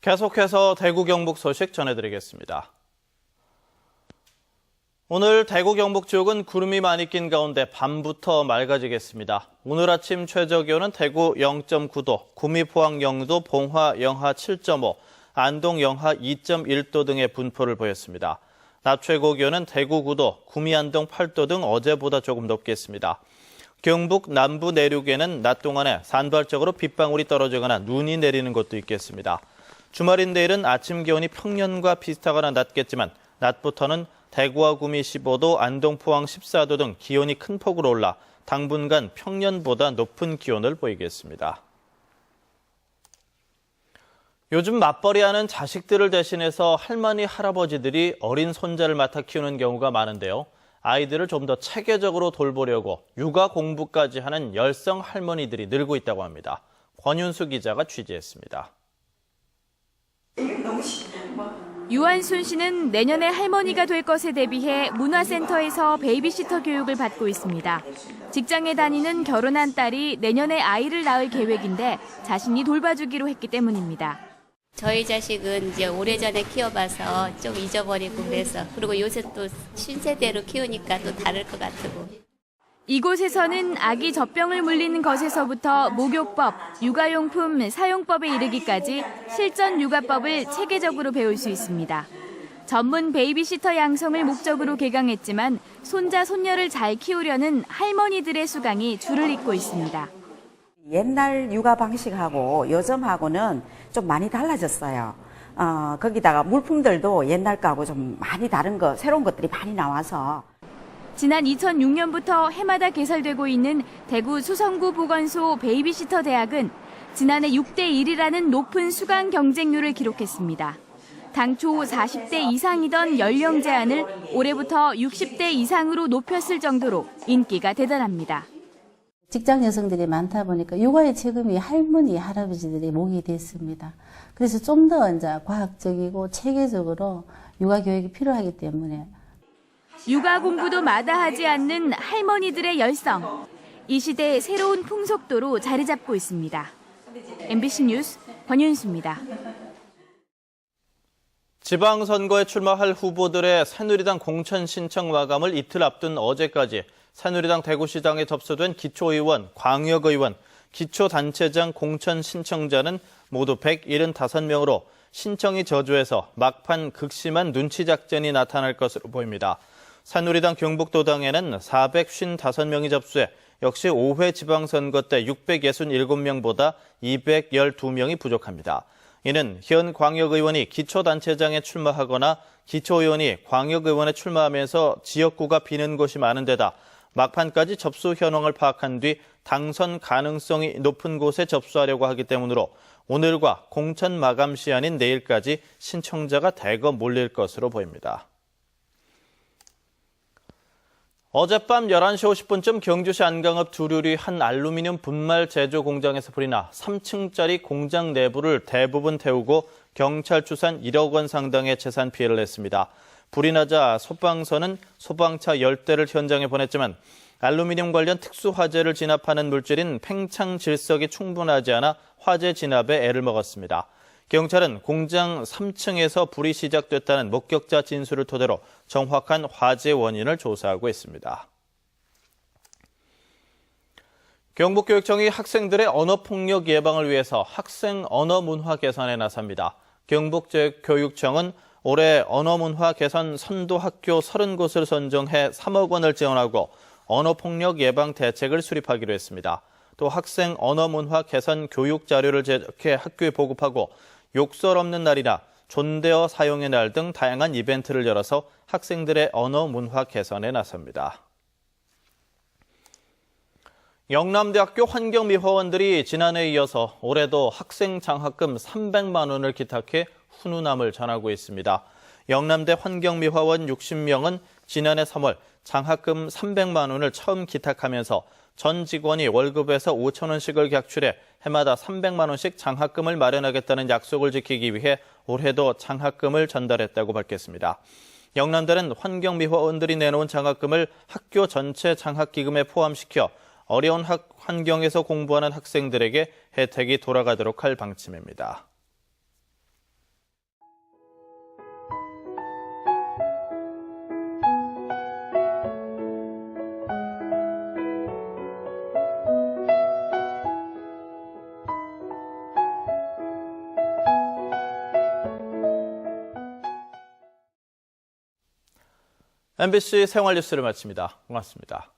계속해서 대구 경북 소식 전해드리겠습니다. 오늘 대구 경북 지역은 구름이 많이 낀 가운데 밤부터 맑아지겠습니다. 오늘 아침 최저기온은 대구 0.9도, 구미 포항 0도, 봉화 영하 7.5, 안동 영하 2.1도 등의 분포를 보였습니다. 낮 최고 기온은 대구 9도, 구미 안동 8도 등 어제보다 조금 높겠습니다. 경북 남부 내륙에는 낮 동안에 산발적으로 빗방울이 떨어지거나 눈이 내리는 곳도 있겠습니다. 주말인 내일은 아침 기온이 평년과 비슷하거나 낮겠지만 낮부터는 대구와 구미 15도, 안동 포항 14도 등 기온이 큰 폭으로 올라 당분간 평년보다 높은 기온을 보이겠습니다. 요즘 맞벌이하는 자식들을 대신해서 할머니, 할아버지들이 어린 손자를 맡아 키우는 경우가 많은데요. 아이들을 좀 더 체계적으로 돌보려고 육아 공부까지 하는 열성 할머니들이 늘고 있다고 합니다. 권윤수 기자가 취재했습니다. 유한순 씨는 내년에 할머니가 될 것에 대비해 문화센터에서 베이비시터 교육을 받고 있습니다. 직장에 다니는 결혼한 딸이 내년에 아이를 낳을 계획인데 자신이 돌봐주기로 했기 때문입니다. 저희 자식은 이제 오래전에 키워봐서 좀 잊어버리고 그래서 그리고 요새 또 신세대로 키우니까 또 다를 것 같고. 이곳에서는 아기 젖병을 물리는 것에서부터 목욕법, 육아용품 사용법에 이르기까지 실전 육아법을 체계적으로 배울 수 있습니다. 전문 베이비시터 양성을 목적으로 개강했지만 손자, 손녀를 잘 키우려는 할머니들의 수강이 줄을 잇고 있습니다. 옛날 육아 방식하고 요즘하고는 좀 많이 달라졌어요. 거기다가 물품들도 옛날 거하고 좀 많이 다른 거, 새로운 것들이 많이 나와서. 지난 2006년부터 해마다 개설되고 있는 대구 수성구 보건소 베이비시터 대학은 지난해 6대 1이라는 높은 수강 경쟁률을 기록했습니다. 당초 40대 이상이던 연령 제한을 올해부터 60대 이상으로 높였을 정도로 인기가 대단합니다. 직장 여성들이 많다 보니까 육아의 책임이 할머니, 할아버지들이 몫이 됐습니다. 그래서 좀 더 이제 과학적이고 체계적으로 육아 교육이 필요하기 때문에 육아 공부도 마다하지 않는 할머니들의 열성. 이 시대의 새로운 풍속도로 자리 잡고 있습니다. MBC 뉴스 권윤수입니다. 지방선거에 출마할 후보들의 새누리당 공천 신청 마감을 이틀 앞둔 어제까지 새누리당 대구시장에 접수된 기초의원, 광역의원, 기초단체장 공천 신청자는 모두 175명으로 신청이 저조해서 막판 극심한 눈치 작전이 나타날 것으로 보입니다. 새누리당 경북도당에는 455명이 접수해 역시 5회 지방선거 때 667명보다 212명이 부족합니다. 이는 현 광역의원이 기초단체장에 출마하거나 기초의원이 광역의원에 출마하면서 지역구가 비는 곳이 많은 데다 막판까지 접수 현황을 파악한 뒤 당선 가능성이 높은 곳에 접수하려고 하기 때문으로 오늘과 공천 마감 시한인 내일까지 신청자가 대거 몰릴 것으로 보입니다. 어젯밤 11시 50분쯤 경주시 안강읍 두류리 한 알루미늄 분말 제조 공장에서 불이 나 3층짜리 공장 내부를 대부분 태우고 경찰 추산 1억 원 상당의 재산 피해를 냈습니다. 불이 나자 소방서는 소방차 10대를 현장에 보냈지만 알루미늄 관련 특수 화재를 진압하는 물질인 팽창 질석이 충분하지 않아 화재 진압에 애를 먹었습니다. 경찰은 공장 3층에서 불이 시작됐다는 목격자 진술을 토대로 정확한 화재 원인을 조사하고 있습니다. 경북교육청이 학생들의 언어폭력 예방을 위해서 학생 언어문화 개선에 나섭니다. 경북교육청은 올해 언어문화 개선 선도 학교 30곳을 선정해 3억 원을 지원하고 언어폭력 예방 대책을 수립하기로 했습니다. 또 학생 언어문화 개선 교육 자료를 제작해 학교에 보급하고 욕설 없는 날이나 존대어 사용의 날 등 다양한 이벤트를 열어서 학생들의 언어 문화 개선에 나섭니다. 영남대학교 환경미화원들이 지난해에 이어서 올해도 학생 장학금 300만 원을 기탁해 훈훈함을 전하고 있습니다. 영남대 환경미화원 60명은 지난해 3월 장학금 300만 원을 처음 기탁하면서 전 직원이 월급에서 5천 원씩을 각출해 해마다 300만 원씩 장학금을 마련하겠다는 약속을 지키기 위해 올해도 장학금을 전달했다고 밝혔습니다. 영남대는 환경미화원들이 내놓은 장학금을 학교 전체 장학기금에 포함시켜 어려운 환경에서 공부하는 학생들에게 혜택이 돌아가도록 할 방침입니다. MBC 생활뉴스를 마칩니다. 고맙습니다.